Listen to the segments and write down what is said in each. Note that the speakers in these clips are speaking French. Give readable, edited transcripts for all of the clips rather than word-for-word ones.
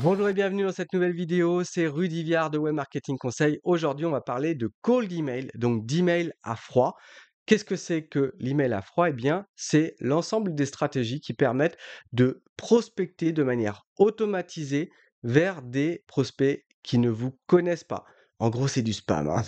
Bonjour et bienvenue dans cette nouvelle vidéo, c'est Rudy Viard de Web Marketing Conseil. Aujourd'hui, on va parler de cold email, donc d'email à froid. Qu'est-ce que c'est que l'email à froid? Eh bien, c'est l'ensemble des stratégies qui permettent de prospecter de manière automatisée vers des prospects qui ne vous connaissent pas. En gros, c'est du spam, hein.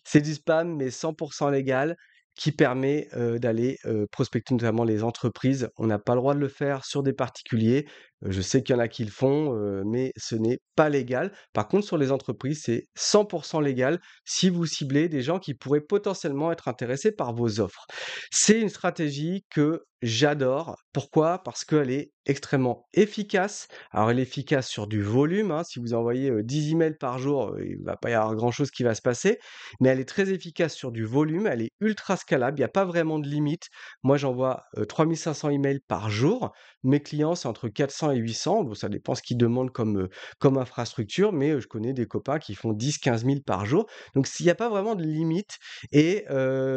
C'est du spam, mais 100% légal, qui permet d'aller prospecter notamment les entreprises. On n'a pas le droit de le faire sur des particuliers. Je sais qu'il y en a qui le font, mais ce n'est pas légal. Par contre, sur les entreprises, c'est 100% légal si vous ciblez des gens qui pourraient potentiellement être intéressés par vos offres. C'est une stratégie que j'adore. Pourquoi? Parce qu'elle est extrêmement efficace. Alors, elle est efficace sur du volume, hein. Si vous envoyez 10 emails par jour, il va pas y avoir grand-chose qui va se passer, mais elle est très efficace sur du volume. Elle est ultra scalable. Il n'y a pas vraiment de limite. Moi, j'envoie 3500 emails par jour. Mes clients, c'est entre 400 et 800. Bon, ça dépend ce qu'ils demandent comme infrastructure, mais je connais des copains qui font 10-15 000 par jour. Donc, s'il n'y a pas vraiment de limite et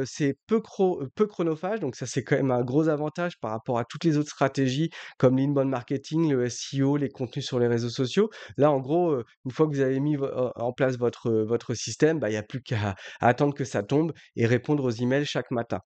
c'est peu chronophage, donc ça, c'est quand même un gros avantage par rapport à toutes les autres stratégies comme l'inbound marketing, le SEO, les contenus sur les réseaux sociaux. Là, en gros, une fois que vous avez mis en place votre système, bah, il n'y a plus qu'à attendre que ça tombe et répondre aux emails chaque matin.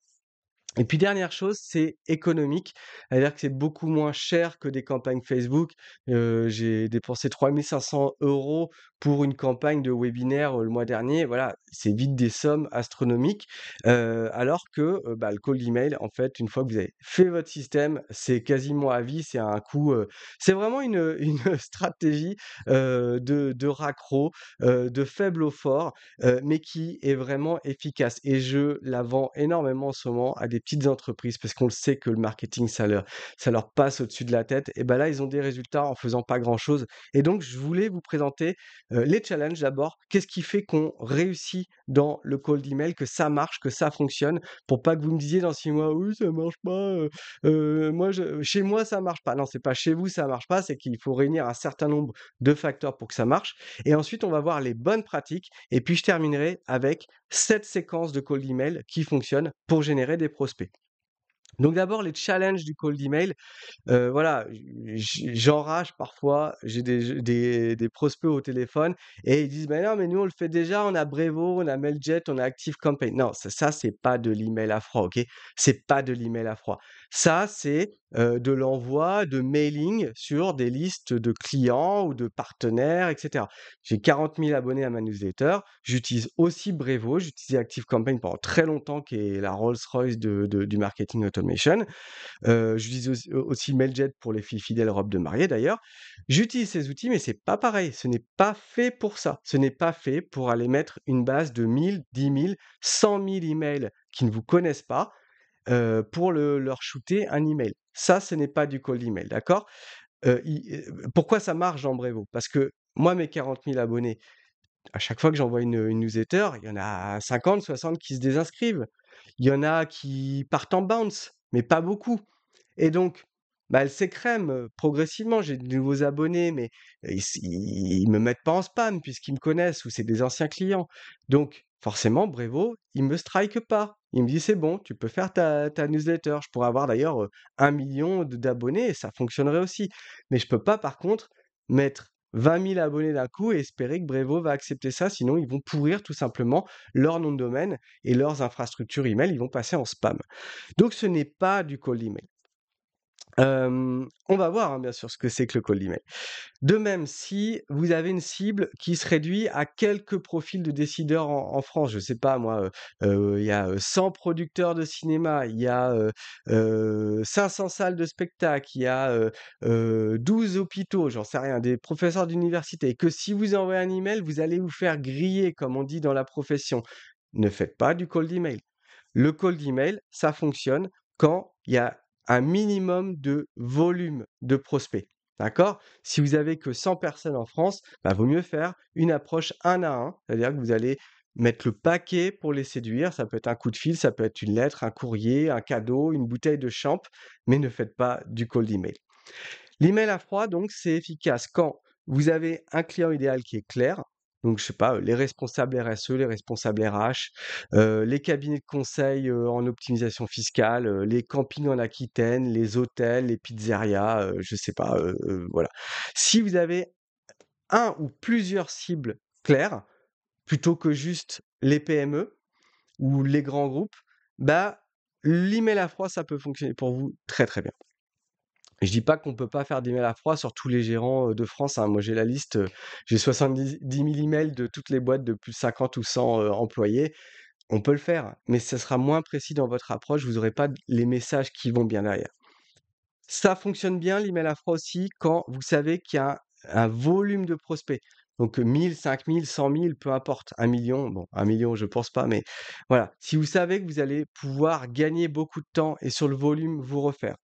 Et puis dernière chose, c'est économique, c'est-à-dire que c'est beaucoup moins cher que des campagnes Facebook. J'ai dépensé 3 500 € pour une campagne de webinaire, le mois dernier. Voilà, c'est vite des sommes astronomiques, alors que, bah, le cold email, en fait, une fois que vous avez fait votre système, c'est quasiment à vie. C'est un coût, c'est vraiment une stratégie, de raccro, de faible au fort, mais qui est vraiment efficace et je la vends énormément en ce moment à des petites entreprises parce qu'on le sait que le marketing ça leur passe au-dessus de la tête et ben là, ils ont des résultats en faisant pas grand-chose et donc je voulais vous présenter, les challenges d'abord. Qu'est-ce qui fait qu'on réussit dans le cold email, que ça marche, que ça fonctionne pour pas que vous me disiez dans 6 mois: «Oui, ça marche pas, moi je chez moi ça marche pas». Non, c'est pas chez vous ça marche pas, c'est qu'il faut réunir un certain nombre de facteurs pour que ça marche et ensuite on va voir les bonnes pratiques et puis je terminerai avec 7 séquences de cold email qui fonctionnent pour générer des prospects. Donc d'abord les challenges du cold email, voilà, j'enrage parfois, j'ai des prospects au téléphone et ils disent: «Ben non, mais nous on le fait déjà, on a Brevo, on a Mailjet, on a ActiveCampaign». Non, ça c'est pas de l'email à froid, OK? C'est pas de l'email à froid. Ça, c'est, de l'envoi de mailing sur des listes de clients ou de partenaires et cetera. J'ai 40 000 abonnés à ma newsletter, j'utilise aussi Brevo, j'utilisais ActiveCampaign pendant très longtemps qui est la Rolls-Royce du marketing automation. J'utilise aussi Mailjet pour les filles fidèles robes de mariée d'ailleurs. J'utilise ces outils, mais c'est pas pareil. Ce n'est pas fait pour ça. Ce n'est pas fait pour aller mettre une base de 1000, 10 000, 100 000 emails qui ne vous connaissent pas, pour leur shooter un email. Ça, ce n'est pas du cold email, d'accord? Pourquoi ça marche dans Brevo? Parce que moi, mes 40 000 abonnés, à chaque fois que j'envoie une newsletter, il y en a 50, 60 qui se désinscrivent. Il y en a qui partent en bounce, mais pas beaucoup. Et donc, bah, elle s'écrème, progressivement. J'ai de nouveaux abonnés, mais ils me mettent pas en spam puisqu'ils me connaissent ou c'est des anciens clients. Donc forcément, Brevo, il me strike pas. Il me dit: «C'est bon, tu peux faire ta newsletter». Je pourrais avoir d'ailleurs, 1 000 000 d'abonnés et ça fonctionnerait aussi. Mais je peux pas par contre mettre 20 000 abonnés d'un coup et espérer que Brevo va accepter ça, sinon ils vont pourrir tout simplement leur nom de domaine et leurs infrastructures email, ils vont passer en spam. Donc ce n'est pas du cold email. On va voir, hein, bien sûr, ce que c'est que le cold email. De même, si vous avez une cible qui se réduit à quelques profils de décideurs en France, je sais pas moi, il y a, 100 producteurs de cinéma, il y a, 500 salles de spectacle, il y a, 12 hôpitaux, j'en sais rien, des professeurs d'université et que si vous envoyez un email, vous allez vous faire griller, comme on dit dans la profession. Ne faites pas du cold email. Le cold email, ça fonctionne quand il y a un minimum de volume de prospects. D'accord? Si vous avez que 100 personnes en France, bah, vaut mieux faire une approche un à un, c'est-à-dire que vous allez mettre le paquet pour les séduire. Ça peut être un coup de fil, ça peut être une lettre, un courrier, un cadeau, une bouteille de champ, mais ne faites pas du cold email. L'email à froid, donc, c'est efficace quand vous avez un client idéal qui est clair. Donc, je sais pas, les responsables RSE, les responsables RH, les cabinets de conseil en optimisation fiscale, les campings en Aquitaine, les hôtels, les pizzerias, je sais pas, voilà. Si vous avez un ou plusieurs cibles claires, plutôt que juste les PME ou les grands groupes, bah, l'email à froid, ça peut fonctionner pour vous très, très bien. Je dis pas qu'on peut pas faire d'email à froid sur tous les gérants, de France, hein. Moi, j'ai la liste, j'ai 70 000 emails de toutes les boîtes de plus de 50 ou 100, employés. On peut le faire, mais ça sera moins précis dans votre approche, vous aurez pas les messages qui vont bien derrière. Ça fonctionne bien l'email à froid aussi quand vous savez qu'il y a un volume de prospects. Donc 1 000, 5 000, 100 000, peu importe, 1 million, bon 1 million je pense pas, mais voilà. Si vous savez que vous allez pouvoir gagner beaucoup de temps et sur le volume vous refaire.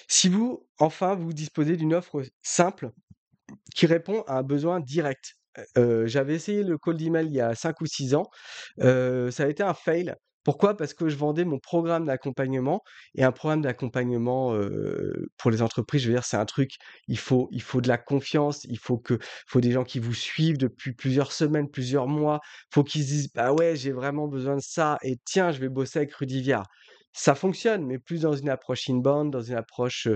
Si vous, enfin, vous disposez d'une offre simple qui répond à un besoin direct. J'avais essayé le cold email il y a 5 ou 6 ans, ça a été un fail. Pourquoi? Parce que je vendais mon programme d'accompagnement et un programme d'accompagnement, pour les entreprises, je veux dire, c'est un truc, il faut de la confiance, il faut des gens qui vous suivent depuis plusieurs semaines, plusieurs mois. Faut qu'ils se disent: «Bah ouais, j'ai vraiment besoin de ça et tiens, je vais bosser avec Rudy Viard». Ça fonctionne, mais plus dans une approche inbound, dans une approche,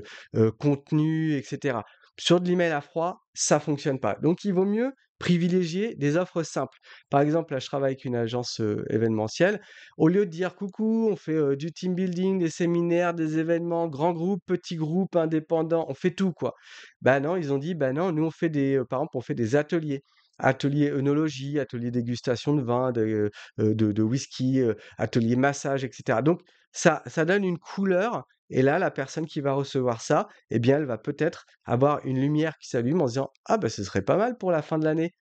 contenu et cetera. Sur de l'email à froid, ça fonctionne pas. Donc il vaut mieux privilégier des offres simples. Par exemple, là, je travaille avec une agence, événementielle. Au lieu de dire: «Coucou, on fait, du team building, des séminaires, des événements, grands groupes, petits groupes, indépendants, on fait tout, quoi». Bah non, ils ont dit: «Bah non, nous on fait des, par exemple, on fait des ateliers. Atelier œnologie, atelier dégustation de vin, de whisky, atelier massage et cetera». Donc ça donne une couleur et là, la personne qui va recevoir ça, eh bien, elle va peut-être avoir une lumière qui s'allume en se disant: «Ah bah, ce serait pas mal pour la fin de l'année.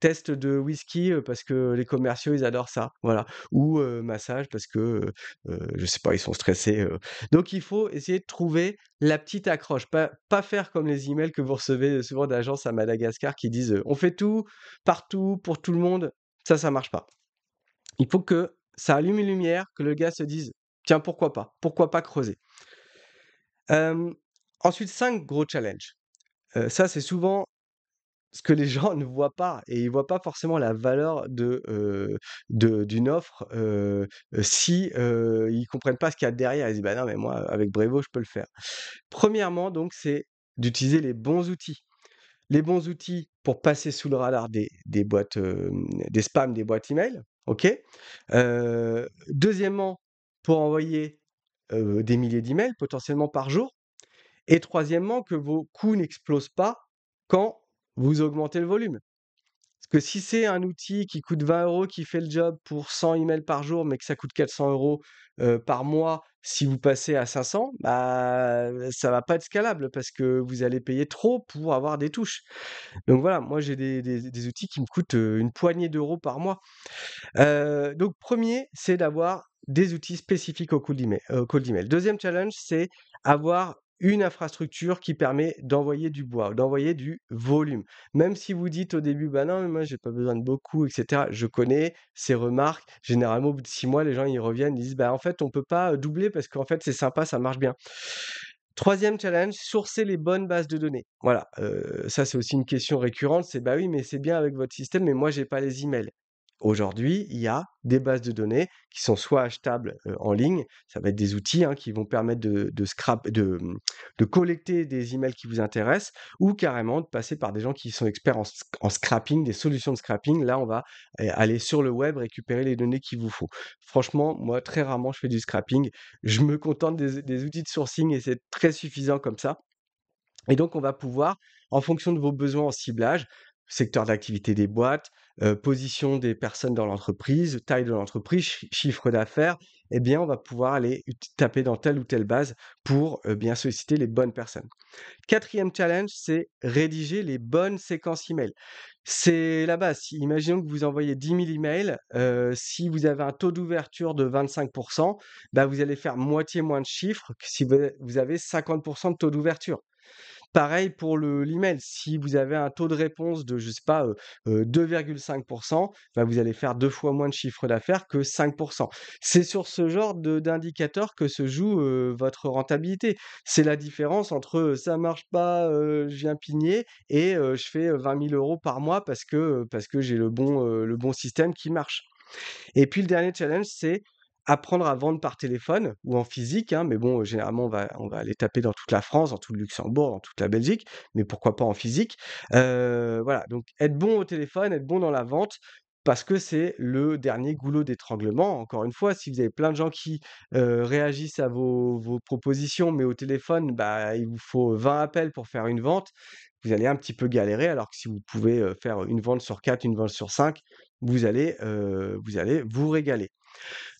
Test de whisky, parce que les commerciaux, ils adorent ça», voilà. Ou, massage parce que, je sais pas, ils sont stressés, Donc il faut essayer de trouver la petite accroche, pas faire comme les emails que vous recevez, souvent d'agences à Madagascar qui disent, «On fait tout, partout, pour tout le monde». Ça marche pas. Il faut que ça allume une lumière, que le gars se dise: «Tiens, pourquoi pas? Pourquoi pas creuser?» Hem, Ensuite 5 gros challenges. Ça, c'est souvent ce que les gens ne voient pas et ils voient pas forcément la valeur d'une offre, si, ils comprennent pas ce qu'il y a derrière. Ils disent: «Bah, non, mais moi, avec Brevo, je peux le faire». Premièrement, donc, c'est d'utiliser les bons outils. Les bons outils pour passer sous le radar des boîtes, des spams, des boîtes email, OK? Deuxièmement, pour envoyer, des milliers d'emails potentiellement par jour. Et troisièmement, que vos coûts n'explosent pas quand vous augmentez le volume. Parce que si c'est un outil qui coûte 20 € qui fait le job pour 100 emails par jour, mais que ça coûte 400 € par mois, si vous passez à 500, bah, ça va pas être scalable parce que vous allez payer trop pour avoir des touches. Donc voilà, moi j'ai des outils qui me coûtent, une poignée d'euros par mois. Donc 1er, c'est d'avoir des outils spécifiques au cold email. 2e challenge, c'est avoir une infrastructure qui permet d'envoyer du bois, d'envoyer du volume. Même si vous dites au début: «Bah non, mais moi j'ai pas besoin de beaucoup et cetera». Je connais ces remarques. Généralement, au bout de 6 mois, les gens, ils reviennent, ils disent: «Bah en fait, on peut pas, doubler parce qu'en fait, c'est sympa, ça marche bien». 3e challenge, sourcer les bonnes bases de données. Voilà, ça, c'est aussi une question récurrente, c'est: «Bah oui, mais c'est bien avec votre système, mais moi j'ai pas les emails». Aujourd'hui, il y a des bases de données qui sont soit achetables, en ligne, ça va être des outils, hein, qui vont permettre de collecter des emails qui vous intéressent ou carrément de passer par des gens qui sont experts en scrapping, des solutions de scrapping. Là, on va, aller sur le web récupérer les données qu'il vous faut. Franchement, moi, très rarement, je fais du scrapping. Je me contente des outils de sourcing et c'est très suffisant comme ça. Et donc, on va pouvoir, en fonction de vos besoins en ciblage, secteur d'activité des boîtes, position des personnes dans l'entreprise, taille de l'entreprise, chiffre d'affaires, eh bien, on va pouvoir aller taper dans telle ou telle base pour bien solliciter les bonnes personnes. 4e challenge, c'est rédiger les bonnes séquences email. C'est la base. Imaginons que vous envoyez 10 000 emails, si vous avez un taux d'ouverture de 25%, bah, vous allez faire moitié moins de chiffres que si vous avez 50% de taux d'ouverture. Pareil pour l'email, si vous avez un taux de réponse de, je sais pas, 2,5%, bah, vous allez faire 2 fois moins de chiffre d'affaires que 5%. C'est sur ce genre d'indicateur que se joue, votre rentabilité. C'est la différence entre, ça marche pas, je viens pigner et je fais, 20 000 € par mois parce que j'ai le bon système qui marche. Et puis le dernier challenge, c'est apprendre à vendre par téléphone ou en physique, hein, mais bon, généralement, on va les taper dans toute la France, dans tout le Luxembourg, dans toute la Belgique, mais pourquoi pas en physique? Voilà, donc être bon au téléphone, être bon dans la vente, parce que c'est le dernier goulot d'étranglement. Encore une fois, si vous avez plein de gens qui, réagissent à vos propositions, mais au téléphone, bah, il vous faut 20 appels pour faire une vente, vous allez un petit peu galérer, alors que si vous pouvez, faire une vente sur 4, une vente sur 5, vous allez vous régaler.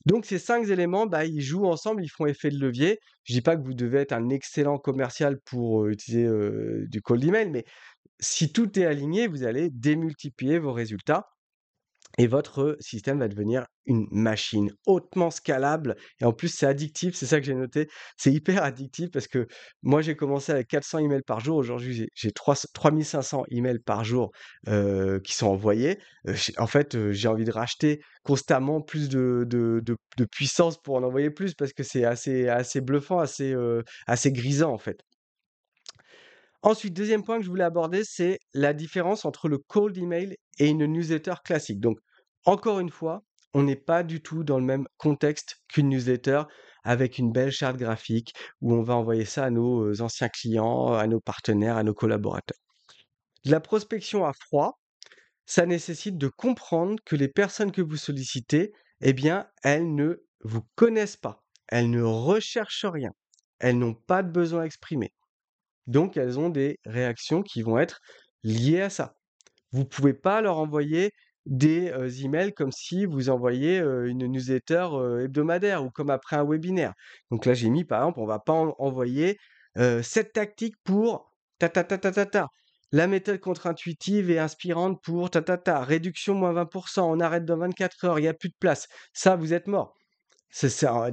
Donc ces 5 éléments, bah, ils jouent ensemble, ils font effet de levier. Je dis pas que vous devez être un excellent commercial pour, utiliser, du cold email, mais si tout est aligné, vous allez démultiplier vos résultats et votre système va devenir une machine hautement scalable et en plus c'est addictif, c'est ça que j'ai noté. C'est hyper addictif parce que moi j'ai commencé avec 400 emails par jour, aujourd'hui j'ai 3 500 emails par jour, qui sont envoyés. J'ai envie de racheter constamment plus de puissance pour en envoyer plus parce que c'est assez bluffant, assez grisant en fait. Ensuite, deuxième point que je voulais aborder, c'est la différence entre le cold email et une newsletter classique. Donc, encore une fois, on n'est pas du tout dans le même contexte qu'une newsletter avec une belle charte graphique où on va envoyer ça à nos anciens clients, à nos partenaires, à nos collaborateurs. De la prospection à froid, ça nécessite de comprendre que les personnes que vous sollicitez, eh bien, elles ne vous connaissent pas, elles ne recherchent rien, elles n'ont pas de besoin exprimé. Donc, elles ont des réactions qui vont être liées à ça. Vous pouvez pas leur envoyer des, emails comme si vous envoyiez, une newsletter, hebdomadaire ou comme après un webinaire. Donc là, j'ai mis par exemple, on va pas envoyer, 7 tactiques pour ta ta ta ta ta ta. La méthode contre-intuitive et inspirante pour ta ta ta. Réduction moins 20, on arrête dans 24 heures, il y a plus de place. Ça, vous êtes mort.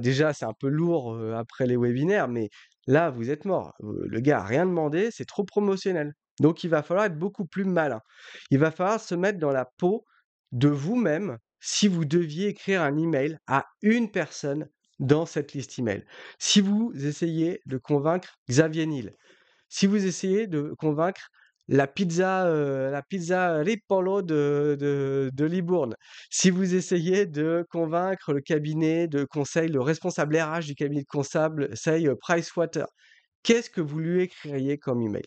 Déjà, c'est un peu lourd, après les webinaires, mais là, vous êtes mort. Le gars a rien demandé, c'est trop promotionnel. Donc il va falloir être beaucoup plus malin. Il va falloir se mettre dans la peau de vous-même si vous deviez écrire un email à une personne dans cette liste email. Si vous essayez de convaincre Xavier Niel, si vous essayez de convaincre la pizza Ripolo de Libourne, si vous essayez de convaincre le cabinet de conseil, le responsable RH du cabinet de conseil Pricewater, qu'est-ce que vous lui écririez comme email?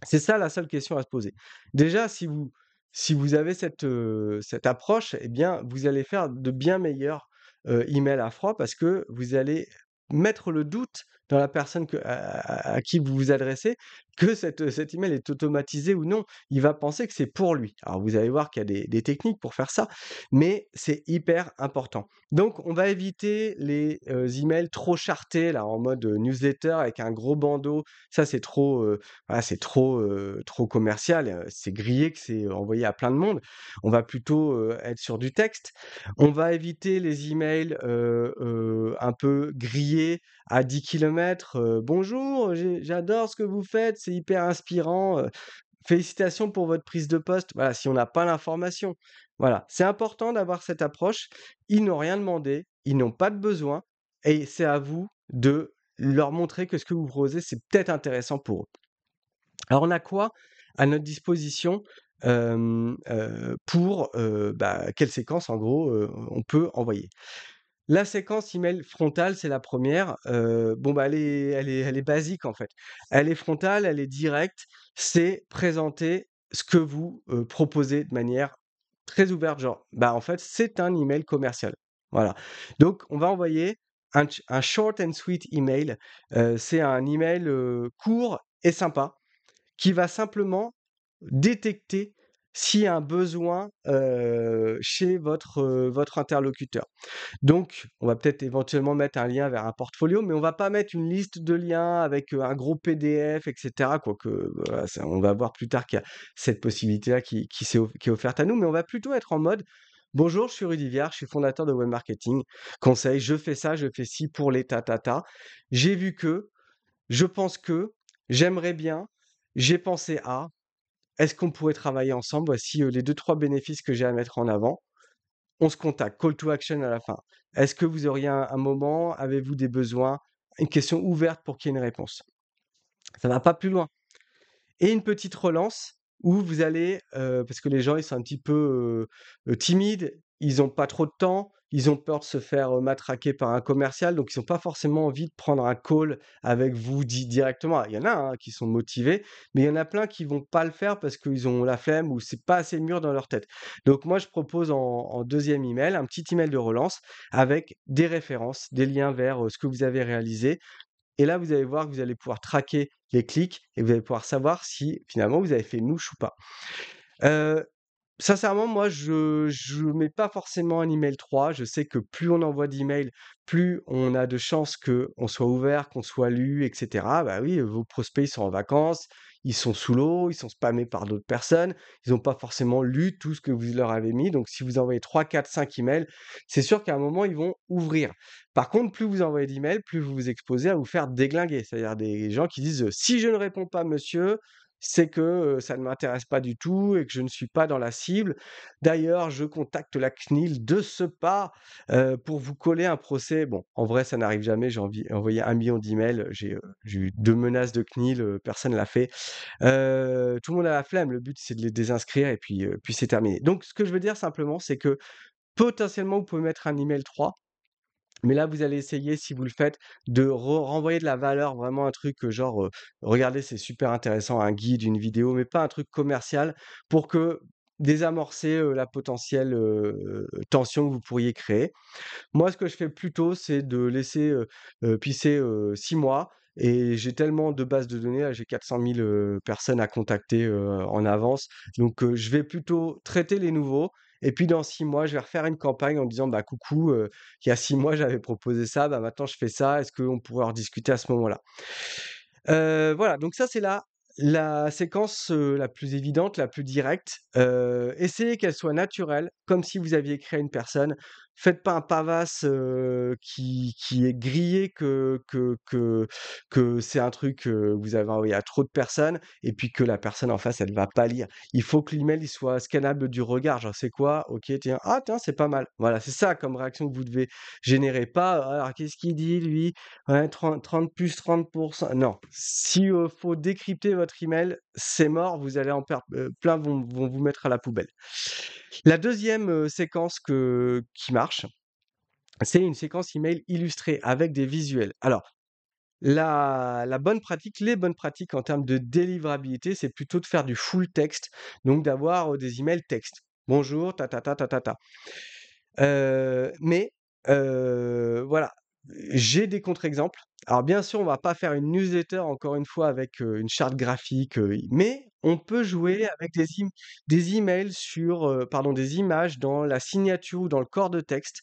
C'est ça la seule question à se poser. Déjà, si vous avez cette approche, eh bien, vous allez faire de bien meilleurs, emails à froid parce que vous allez mettre le doute dans la personne à qui vous vous adressez que cet email est automatisé ou non. Il va penser que c'est pour lui. Alors vous allez voir qu'il y a des techniques pour faire ça, mais c'est hyper important. Donc on va éviter les, emails trop chartés là, en mode, newsletter avec un gros bandeau. Ça, c'est trop, voilà, c'est trop commercial, c'est grillé que c'est envoyé à plein de monde. On va plutôt, être sur du texte. On va éviter les emails, un peu grillés à 10 kilomètres. «Bonjour, j'adore ce que vous faites, c'est hyper inspirant, félicitations pour votre prise de poste». Voilà, si on n'a pas l'information. Voilà, c'est important d'avoir cette approche. Ils n'ont rien demandé, ils n'ont pas de besoin et c'est à vous de leur montrer que ce que vous proposez, c'est peut-être intéressant pour eux. Alors on a quoi à notre disposition, pour, quelle séquence en gros, on peut envoyer? La séquence email frontale, c'est la première. Elle est basique en fait. Elle est frontale, elle est directe, c'est présenter ce que vous, proposez de manière très ouverte, genre, en fait, c'est un email commercial. Voilà. Donc on va envoyer un short and sweet email, c'est un email, court et sympa qui va simplement détecter s'il y a un besoin, chez votre interlocuteur. Donc, on va peut-être éventuellement mettre un lien vers un portfolio, mais on va pas mettre une liste de liens avec, un gros PDF et cetera, quoique, voilà, ça on va voir plus tard qu'il y a cette possibilité-là qui est offerte à nous, mais on va plutôt être en mode: «Bonjour, je suis Rudy Viard, je suis fondateur de Web Marketing Conseil, je fais ça, je fais ci pour les ta ta ta. J'ai vu que, je pense que, j'aimerais bien, j'ai pensé à, est-ce qu'on pourrait travailler ensemble? Voici, les deux trois bénéfices que j'ai à mettre en avant. On se contacte, call to action à la fin. Est-ce que vous auriez un moment? Avez-vous des besoins? Une question ouverte pour qu'il y ait une réponse. Ça va pas plus loin et une petite relance où vous allez, parce que les gens, ils sont un petit peu, timides, ils ont pas trop de temps, ils ont peur de se faire, matraquer par un commercial, donc ils ont pas forcément envie de prendre un call avec vous directement. Il y en a, hein, qui sont motivés, mais il y en a plein qui vont pas le faire parce qu'ils ont la flemme ou c'est pas assez mûr dans leur tête. Donc moi, je propose en 2e email, un petit email de relance avec des références, des liens vers, ce que vous avez réalisé et là, vous allez voir que vous allez pouvoir traquer les clics et vous allez pouvoir savoir si finalement vous avez fait mouche ou pas. Heu, Sincèrement, moi, je mets pas forcément un email 3. Je sais que plus on envoie d'emails, plus on a de chances qu'on soit ouvert, qu'on soit lu, et cetera. Bah oui, vos prospects, ils sont en vacances, ils sont sous l'eau, ils sont spammés par d'autres personnes, ils ont pas forcément lu tout ce que vous leur avez mis. Donc si vous envoyez 3, 4, 5 emails, c'est sûr qu'à un moment, ils vont ouvrir. Par contre, plus vous envoyez d'emails, plus vous vous exposez à vous faire déglinguer. C'est-à-dire des gens qui disent, «Si je ne réponds pas monsieur, c'est que, ça ne m'intéresse pas du tout et que je ne suis pas dans la cible. D'ailleurs, je contacte la CNIL de ce pas, pour vous coller un procès». Bon, en vrai, ça n'arrive jamais, envoyé 1 million d'emails, j'ai eu 2 menaces de CNIL, personne l'a fait. Tout le monde a la flemme, le but c'est de les désinscrire et puis c'est terminé. Donc ce que je veux dire simplement, c'est que potentiellement, vous pouvez mettre un email 3. Mais là, vous allez essayer, si vous le faites, de renvoyer de la valeur, vraiment un truc, genre, «Regardez, c'est super intéressant, un guide, une vidéo», mais pas un truc commercial pour que désamorcer, la potentielle, tension que vous pourriez créer. Moi, ce que je fais plutôt, c'est de laisser, pisser, 6 mois et j'ai tellement de bases de données, là, j'ai 400 000, personnes à contacter, en avance. Donc, je vais plutôt traiter les nouveaux et puis dans 6 mois, je vais refaire une campagne en disant: «Bah, coucou, il y a 6 mois, j'avais proposé ça, bah, maintenant je fais ça, est-ce qu'on pourrait en rediscuter à ce moment-là?» Voilà, donc ça, c'est la séquence, la plus évidente, la plus directe. Essayez qu'elle soit naturelle, comme si vous aviez écrit à une personne. Faites pas un pavasse, qui est grillé que c'est un truc, vous avez envoyé à trop de personnes et puis que la personne en face, elle va pas lire. Il faut que l'email, il soit scannable du regard, genre: «C'est quoi? OK, tiens. Ah tiens, c'est pas mal». Voilà, c'est ça comme réaction que vous devez générer, pas: «Alors qu'est-ce qu'il dit lui? Ouais, 30 plus 30. Non, si, faut décrypter votre email, c'est mort, vous allez en perdre, plein vont vous mettre à la poubelle. La deuxième séquence qui marche, c'est une séquence email illustrée avec des visuels. Alors, la bonne pratique les bonnes pratiques en termes de délivrabilité, c'est plutôt de faire du full texte, donc d'avoir, des emails texte. «Bonjour, ta ta ta ta ta ta». Mais voilà, j'ai des contre-exemples. Alors bien sûr, on va pas faire une newsletter encore une fois avec, une charte graphique, mais on peut jouer avec des emails sur, pardon, des images dans la signature ou dans le corps de texte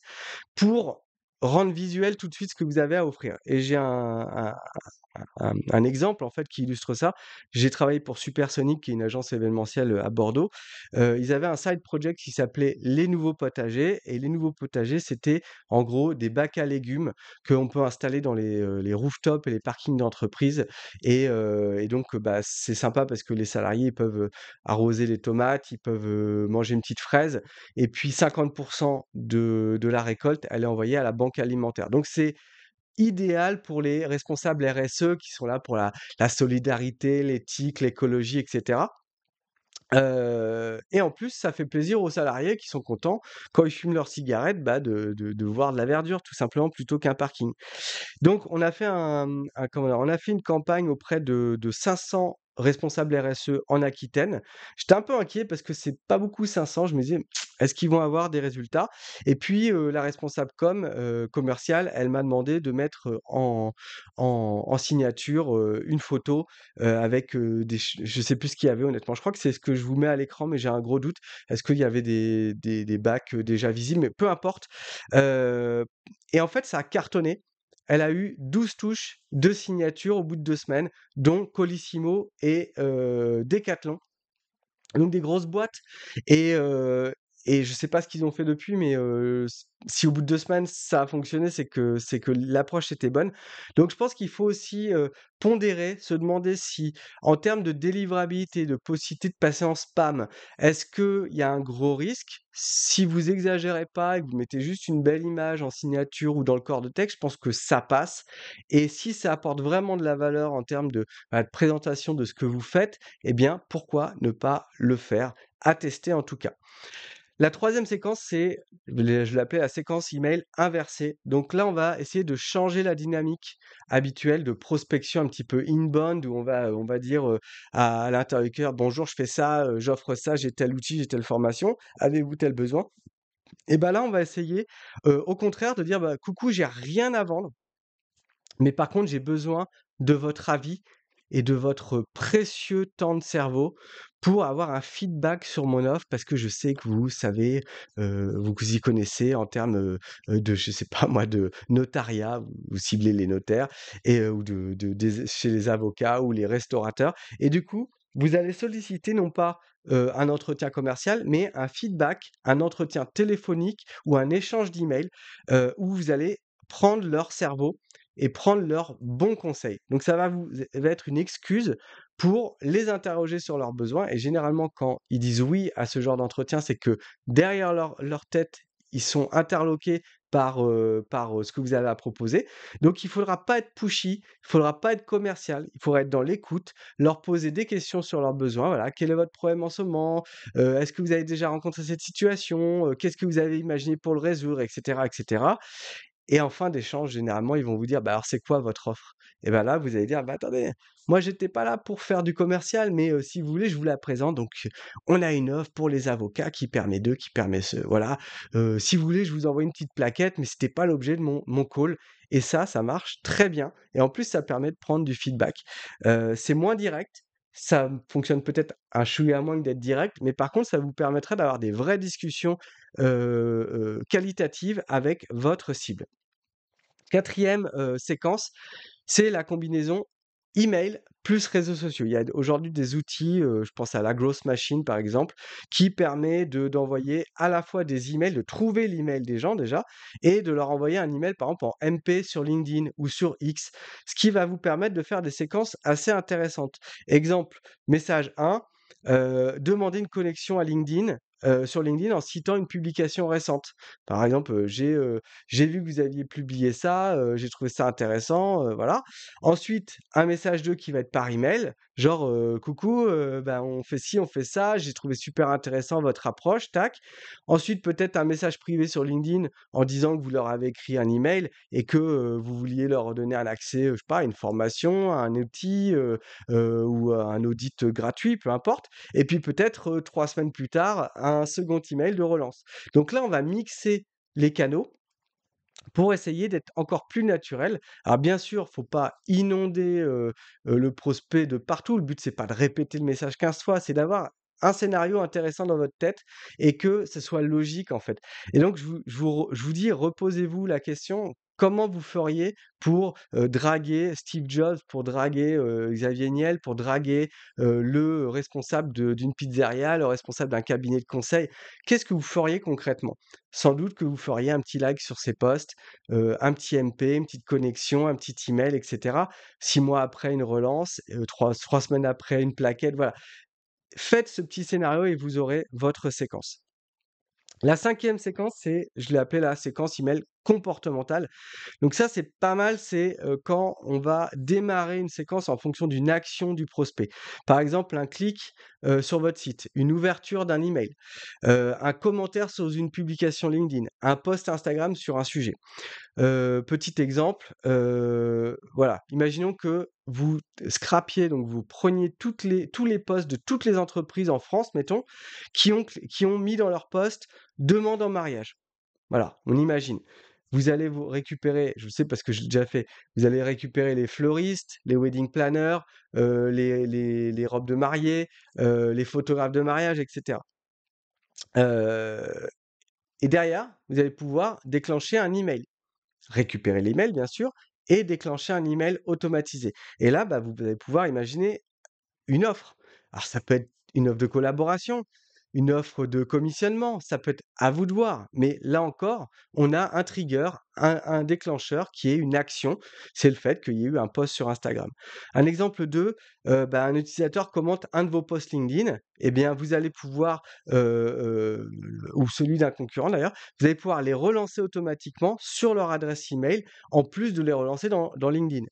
pour rendre visuel tout de suite ce que vous avez à offrir et j'ai un exemple en fait qui illustre ça. J'ai travaillé pour Supersonic, qui est une agence événementielle, à Bordeaux. Ils avaient un side project qui s'appelait «Les nouveaux potagers» et les nouveaux potagers, c'était en gros des bacs à légumes qu'on peut installer dans les rooftops et les parkings d'entreprises et donc bah, c'est sympa parce que les salariés, ils peuvent, arroser les tomates, ils peuvent, manger une petite fraise et puis 50 de la récolte, elle est envoyée à la banque alimentaire. Donc c'est idéal pour les responsables RSE qui sont là pour la solidarité, l'éthique, l'écologie et cetera. Et en plus, ça fait plaisir aux salariés qui sont contents, quand ils fument leur cigarette, bah, de voir de la verdure tout simplement plutôt qu'un parking. Donc on a fait comment dire? On a fait une campagne auprès de 500 responsables RSE en Aquitaine. J'étais un peu inquiet parce que c'est pas beaucoup 500, je me disais: «Est-ce qu'ils vont avoir des résultats?» Et puis, la responsable commerciale, elle m'a demandé de mettre, en signature, une photo, avec, des je sais plus ce qu'il y avait honnêtement. Je crois que c'est ce que je vous mets à l'écran, mais j'ai un gros doute. Est-ce qu'il y avait des bacs, déjà visibles? Mais peu importe. Heu et en fait, ça a cartonné. Elle a eu 12 touches, 2 signatures au bout de 2 semaines, dont Colissimo et Decathlon. Donc des grosses boîtes et je sais pas ce qu'ils ont fait depuis, mais si au bout de 2 semaines ça a fonctionné, c'est que l'approche était bonne. Donc je pense qu'il faut aussi, pondérer, se demander si, en termes de délivrabilité, de possibilité de passer en spam, est-ce qu'il y a un gros risque? Si vous exagérez pas et que vous mettez juste une belle image en signature ou dans le corps de texte, je pense que ça passe et si ça apporte vraiment de la valeur en termes de présentation de ce que vous faites, eh bien, pourquoi ne pas le faire? À tester en tout cas. La troisième séquence, je l'appelais la séquence email inversée. Donc là, on va essayer de changer la dynamique habituelle de prospection un petit peu inbound, où on va dire à l'interlocuteur, bonjour, je fais ça, j'offre ça, j'ai tel outil, j'ai telle formation, avez-vous tel besoin? Et ben là, on va essayer, au contraire, de dire, bah, coucou, j'ai rien à vendre. Mais par contre, j'ai besoin de votre avis et de votre précieux temps de cerveau pour avoir un feedback sur mon offre parce que je sais que vous savez, vous vous y connaissez en termes, de je sais pas moi, de notariat, vous ciblez les notaires et ou des chez les avocats ou les restaurateurs et du coup, vous allez solliciter non pas, un entretien commercial, mais un feedback, un entretien téléphonique ou un échange d'emails, où vous allez prendre leur cerveau et prendre leurs bons conseils. Donc ça va être une excuse pour les interroger sur leurs besoins et généralement quand ils disent oui à ce genre d'entretien, c'est que derrière leur tête, ils sont interloqués par ce que vous avez à proposer. Donc il ne faudra pas être pushy, il ne faudra pas être commercial, il faudra être dans l'écoute, leur poser des questions sur leurs besoins. Voilà, quel est votre problème en ce moment? Est-ce que vous avez déjà rencontré cette situation? Qu'est-ce que vous avez imaginé pour le résoudre? Et cetera, et cetera. Et en fin d'échange, généralement, ils vont vous dire: «Bah, alors c'est quoi votre offre?» Et ben là, vous allez dire: «Bah, attendez, moi j'étais pas là pour faire du commercial, mais si vous voulez, je vous la présente. Donc, on a une offre pour les avocats qui permet de, qui permet ce voilà. Si vous voulez, je vous envoie une petite plaquette, mais c'était pas l'objet de mon call». Et ça marche très bien et en plus, ça permet de prendre du feedback. C'est moins direct, ça fonctionne peut-être un chouïa moins que d'être direct, mais par contre, ça vous permettrait d'avoir des vraies discussions, qualitatives avec votre cible. Quatrième séquence, c'est la combinaison email plus réseaux sociaux. Il y a aujourd'hui des outils, je pense à la Growth Machine par exemple, qui permet d'envoyer à la fois des emails, de trouver l'email des gens déjà et de leur envoyer un email par exemple en MP sur LinkedIn ou sur X, ce qui va vous permettre de faire des séquences assez intéressantes. Exemple, message 1, demander une connexion à LinkedIn, sur LinkedIn en citant une publication récente. Par exemple, j'ai vu que vous aviez publié ça, j'ai trouvé ça intéressant, voilà. Ensuite, un message 2 qui va être par email, genre, «Coucou, ben, on fait ci, on fait ça, j'ai trouvé super intéressant votre approche, tac». Ensuite, peut-être un message privé sur LinkedIn en disant que vous leur avez écrit un email et que, vous vouliez leur donner un accès, je sais pas, à une formation, à un outil, ou à un audit, gratuit, peu importe. Et puis peut-être, 3 semaines plus tard, un second email de relance. Donc là, on va mixer les canaux pour essayer d'être encore plus naturel. Alors bien sûr, faut pas inonder, le prospect de partout. Le but, c'est pas de répéter le message 15 fois, c'est d'avoir un scénario intéressant dans votre tête et que ce soit logique, en fait. Et donc je vous dis, reposez-vous la question, comment vous feriez pour, draguer Steve Jobs, pour draguer, Xavier Niel, pour draguer, le responsable d'une pizzeria, le responsable d'un cabinet de conseil? Qu'est-ce que vous feriez concrètement? Sans doute que vous feriez un petit like sur ses posts, un petit MP, une petite connexion, un petit email et cetera. 6 mois après, une relance, 3 semaines après, une plaquette, voilà. Faites ce petit scénario et vous aurez votre séquence. La cinquième séquence, je l'ai appelée la séquence email comportementale. Donc ça, c'est pas mal, c'est, quand on va démarrer une séquence en fonction d'une action du prospect. Par exemple, un clic, sur votre site, une ouverture d'un email, un commentaire sous une publication LinkedIn, un post Instagram sur un sujet. Petit exemple, voilà, imaginons que vous scrapiez, donc vous preniez tous les posts de toutes les entreprises en France, mettons, qui ont mis dans leur post: «Demande en mariage». Voilà, on imagine. Vous allez vous récupérer, je le sais parce que je l'ai déjà fait, vous allez récupérer les fleuristes, les wedding planners, les robes de mariée, les photographes de mariage et cetera. Heu et derrière, vous allez pouvoir déclencher un email. Récupérer l'email bien sûr et déclencher un email automatisé. Et là, bah, vous allez pouvoir imaginer une offre. Alors ça peut être une offre de collaboration, une offre de commissionnement, ça peut être à vous de voir. Mais là encore, on a un trigger, un déclencheur qui est une action. C'est le fait qu'il y ait eu un post sur Instagram. Un exemple 2, bah, un utilisateur commente un de vos posts LinkedIn, eh bien vous allez pouvoir, ou celui d'un concurrent d'ailleurs, vous allez pouvoir les relancer automatiquement sur leur adresse email, en plus de les relancer dans LinkedIn.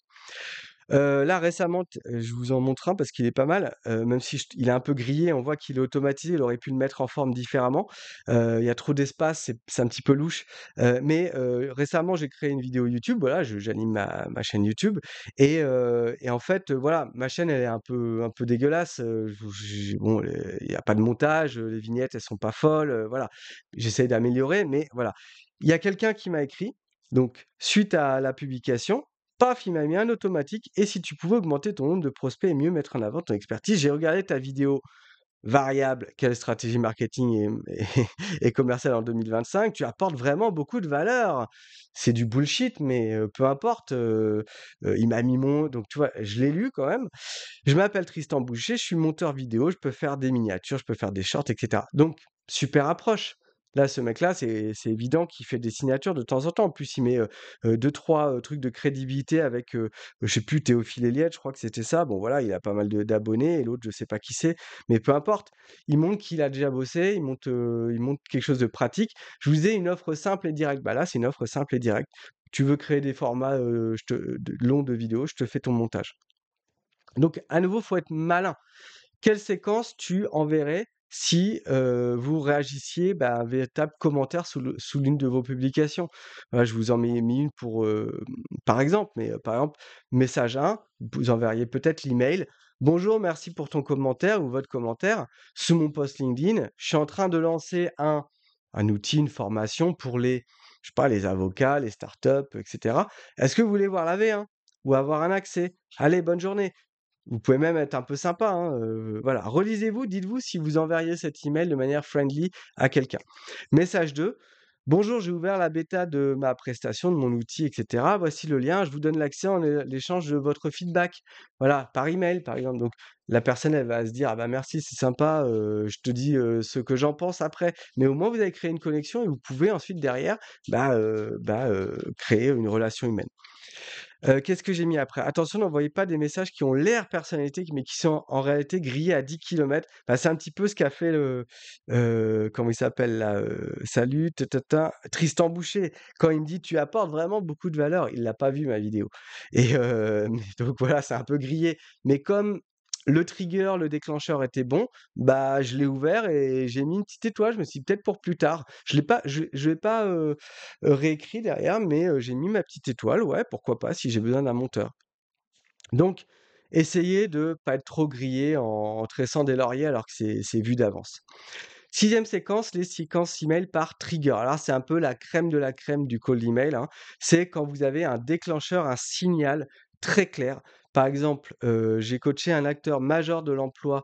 Là récemment je vous en montre un parce qu'il est pas mal, même si il est un peu grillé, on voit qu'il est automatisé, il aurait pu le mettre en forme différemment. Il y a trop d'espace, c'est un petit peu louche, récemment j'ai créé une vidéo YouTube, voilà, j'anime ma chaîne YouTube et en fait, voilà, ma chaîne elle est un peu dégueulasse, j'ai bon, il y a pas de montage, les vignettes elles sont pas folles, voilà. J'essaye d'améliorer mais voilà. Il y a quelqu'un qui m'a écrit, donc suite à la publication, paf, il m'a mis un automatique. Et si tu pouvais augmenter ton nombre de prospects et mieux mettre en avant ton expertise, j'ai regardé ta vidéo variable, quelle stratégie marketing et commerciale en 2025. Tu apportes vraiment beaucoup de valeur. C'est du bullshit, mais peu importe. Il m'a mis donc tu vois, je l'ai lu quand même. Je m'appelle Tristan Boucher, je suis monteur vidéo, je peux faire des miniatures, je peux faire des shorts, etc. Donc, super approche. Là, ce mec-là, c'est évident qu'il fait des signatures de temps en temps. En plus, il met 2-3 trucs de crédibilité avec, je sais plus, Théophile Héliette, je crois que c'était ça. Bon, voilà, il a pas mal d'abonnés et l'autre, je sais pas qui c'est, mais peu importe. Il montre qu'il a déjà bossé, il montre quelque chose de pratique. Je vous disais une offre simple et directe. Bah là, c'est une offre simple et directe. Tu veux créer des formats longs de vidéos, je te fais ton montage. Donc, à nouveau, faut être malin. Quelle séquence tu enverrais si vous réagissiez à un véritable commentaire sous l'une de vos publications? Voilà, je vous en ai mis une par exemple, mais par exemple, message 1, vous enverriez peut-être l'email. Bonjour, merci pour ton commentaire ou votre commentaire. Sous mon post LinkedIn, je suis en train de lancer un outil, une formation pour je sais pas, les avocats, les startups, etc. Est-ce que vous voulez voir la V1 ou avoir un accès? Allez, bonne journée. Vous pouvez même être un peu sympa, hein, voilà. Relisez-vous, dites-vous si vous enverriez cet email de manière friendly à quelqu'un. Message 2: «Bonjour, j'ai ouvert la bêta de ma prestation, de mon outil et cetera. Voici le lien, je vous donne l'accès en l'échange de votre feedback». Voilà, par email, par exemple. Donc la personne, elle va se dire: «Ah bah merci, c'est sympa, je te dis, ce que j'en pense après». Mais au moins vous avez créé une connexion et vous pouvez ensuite derrière, créer une relation humaine. Qu'est-ce que j'ai mis après? Attention, n'envoyez pas des messages qui ont l'air personnalité, mais qui sont en réalité grillés à 10 kilomètres. Bah, c'est un petit peu ce qu'a fait comment il s'appelle là? Salut Tristan Boucher. Quand il me dit: «Tu apportes vraiment beaucoup de valeur», il l'a pas vu ma vidéo et mais donc voilà, c'est un peu grillé. Mais comme le trigger, le déclencheur était bon, bah, je l'ai ouvert et j'ai mis une petite étoile. Je me suis dit: «Peut-être pour plus tard». Je l'ai pas, réécrit derrière, mais j'ai mis ma petite étoile, ouais, pourquoi pas, si j'ai besoin d'un monteur. Donc, essayez de pas être trop grillé en tressant des lauriers alors que c'est vu d'avance. 6e séquence, les séquences email par trigger. Alors c'est un peu la crème de la crème du cold email, hein. C'est quand vous avez un déclencheur, un signal très clair. Par exemple, j'ai coaché un acteur majeur de l'emploi,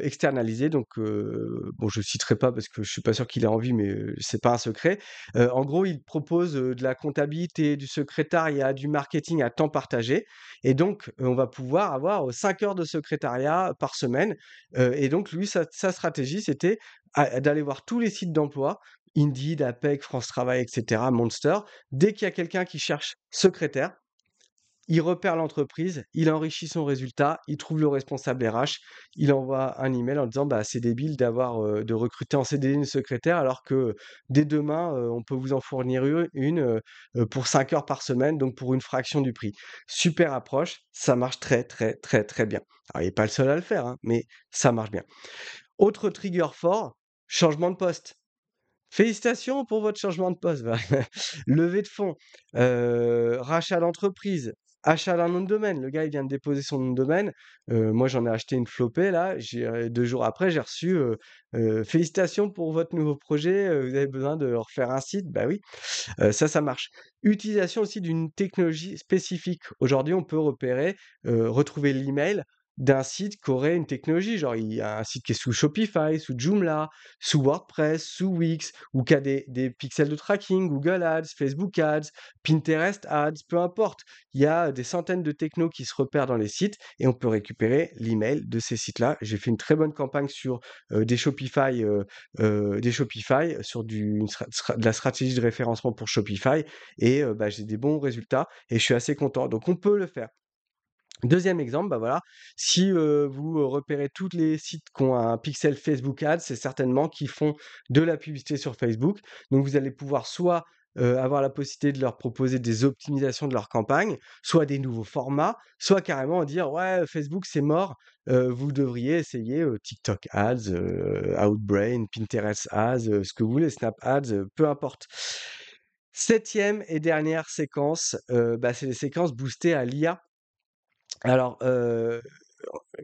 externalisé, donc bon, je ne citerai pas parce que je suis pas sûr qu'il ait envie, mais c'est pas un secret. En gros, il propose, de la comptabilité, du secrétariat, du marketing à temps partagé et donc on va pouvoir avoir, 5 heures de secrétariat par semaine, et donc lui, sa stratégie, c'était d'aller voir tous les sites d'emploi, Indeed, APEC, France Travail, et cetera, Monster. Dès qu'il y a quelqu'un qui cherche secrétaire, il repère l'entreprise, il enrichit son résultat, il trouve le responsable RH, il envoie un email en disant: «Bah, c'est débile de recruter en CDI une secrétaire alors que dès demain, on peut vous en fournir pour 5 heures par semaine, donc pour une fraction du prix». Super approche, ça marche très, très, très, très bien. Alors il est pas le seul à le faire, hein, mais ça marche bien. Autre trigger fort, changement de poste. Félicitations pour votre changement de poste. Bah, levée de fonds, rachat d'entreprise, achat d'un nom de domaine. Le gars, il vient de déposer son nom de domaine. Moi, j'en ai acheté une flopée là. 2 jours après, j'ai reçu, «Félicitations pour votre nouveau projet, vous avez besoin de refaire un site?» Bah oui, ça marche. Utilisation aussi d'une technologie spécifique. Aujourd'hui, on peut retrouver l'email d'un site qui aurait une technologie, genre il y a un site qui est sous Shopify, sous Joomla, sous WordPress, sous Wix, ou qui a des pixels de tracking, Google Ads, Facebook Ads, Pinterest Ads, peu importe. Il y a des centaines de technos qui se repèrent dans les sites et on peut récupérer l'email de ces sites-là. J'ai fait une très bonne campagne sur des Shopify, sur de la stratégie de référencement pour Shopify et j'ai des bons résultats et je suis assez content. Donc on peut le faire. Deuxième exemple, bah voilà, si vous repérez tous les sites qui ont un pixel Facebook Ads, c'est certainement qu'ils font de la publicité sur Facebook. Donc vous allez pouvoir soit avoir la possibilité de leur proposer des optimisations de leur campagne, soit des nouveaux formats, soit carrément dire: «Ouais, Facebook, c'est mort, vous devriez essayer, TikTok Ads, Outbrain, Pinterest Ads, ce que vous voulez, Snap Ads, peu importe». 7e et dernière séquence, c'est les séquences boostées à l'IA. Alors,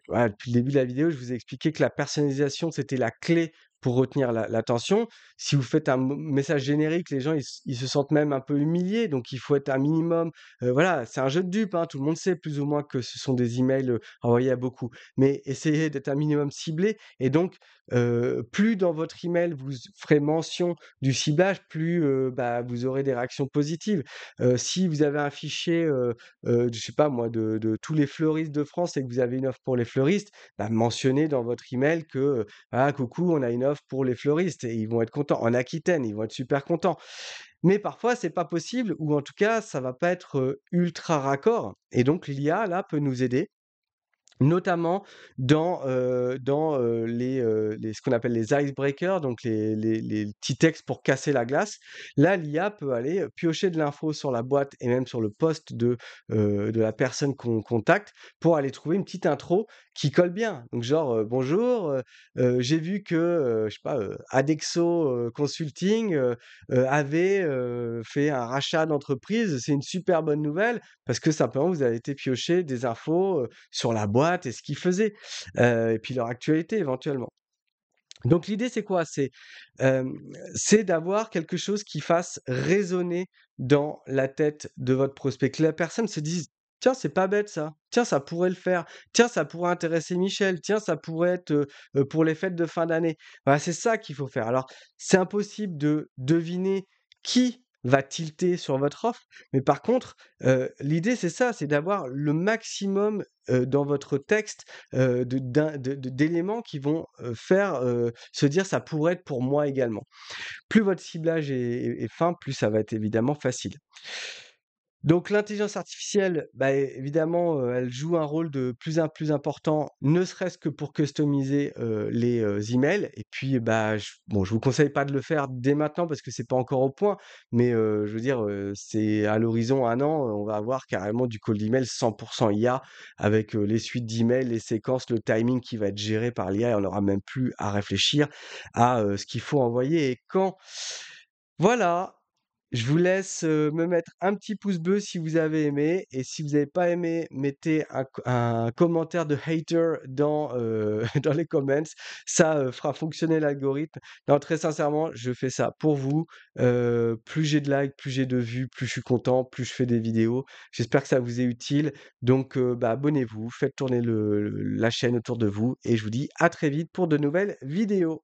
voilà, depuis le début de la vidéo, je vous ai expliqué que la personnalisation, c'était la clé pour retenir l'attention. Si vous faites un message générique, les gens, ils se sentent même un peu humiliés, donc il faut être un minimum, voilà, c'est un jeu de dupes, hein, tout le monde sait plus ou moins que ce sont des emails, envoyés à beaucoup. Mais essayez d'être un minimum ciblé et donc, plus dans votre email vous ferez mention du ciblage, plus, vous aurez des réactions positives. Si vous avez un fichier, je sais pas moi, de tous les fleuristes de France et que vous avez une offre pour les fleuristes, mentionnez dans votre email que, «Ah coucou, on a une offre pour les fleuristes» et ils vont être contents. En Aquitaine, ils vont être super contents. Mais parfois, c'est pas possible ou en tout cas, ça va pas être, ultra raccord et donc l'IA là peut nous aider. Notamment dans les ce qu'on appelle les icebreakers, donc les petits textes pour casser la glace. Là, l'IA peut aller, piocher de l'info sur la boîte et même sur le post de la personne qu'on contacte pour aller trouver une petite intro qui colle bien. Donc genre, «Bonjour, j'ai vu que, je sais pas, Adexo, Consulting, avait, fait un rachat d'entreprise. C'est une super bonne nouvelle parce que simplement vous avez été piocher des infos, sur la boîte et ce qu'ils faisaient, et puis leur actualité éventuellement. Donc l'idée c'est quoi? Hem, c'est d'avoir quelque chose qui fasse résonner dans la tête de votre prospect, que la personne se dise: «Tiens, c'est pas bête ça. Tiens, ça pourrait le faire. Tiens, ça pourrait intéresser Michel. Tiens, ça pourrait être, pour les fêtes de fin d'année». Voilà, c'est ça qu'il faut faire. Alors, c'est impossible de deviner qui va tilter sur votre offre, mais par contre, l'idée c'est ça, c'est d'avoir le maximum, dans votre texte, d'éléments qui vont, faire, se dire: «Ça pourrait être pour moi également». Plus votre ciblage est fin, plus ça va être évidemment facile. Donc l'intelligence artificielle, évidemment, elle joue un rôle de plus en plus important, ne serait-ce que pour customiser, les, emails et puis, je vous conseille pas de le faire dès maintenant parce que c'est pas encore au point, mais, je veux dire, c'est à l'horizon 1 an, on va avoir carrément du cold email 100 IA avec, les suites d'emails, les séquences, le timing qui va être géré par l'IA et on n'aura même plus à réfléchir à, ce qu'il faut envoyer et quand. Voilà, je vous laisse, me mettre un petit pouce bleu si vous avez aimé et si vous n'avez pas aimé, mettez un commentaire de hater dans, dans les comments. Ça, fera fonctionner l'algorithme. Non, très sincèrement, je fais ça pour vous. Plus j'ai de likes, plus j'ai de vues, plus je suis content, plus je fais des vidéos. J'espère que ça vous est utile. Donc, abonnez-vous, faites tourner la chaîne autour de vous et je vous dis à très vite pour de nouvelles vidéos.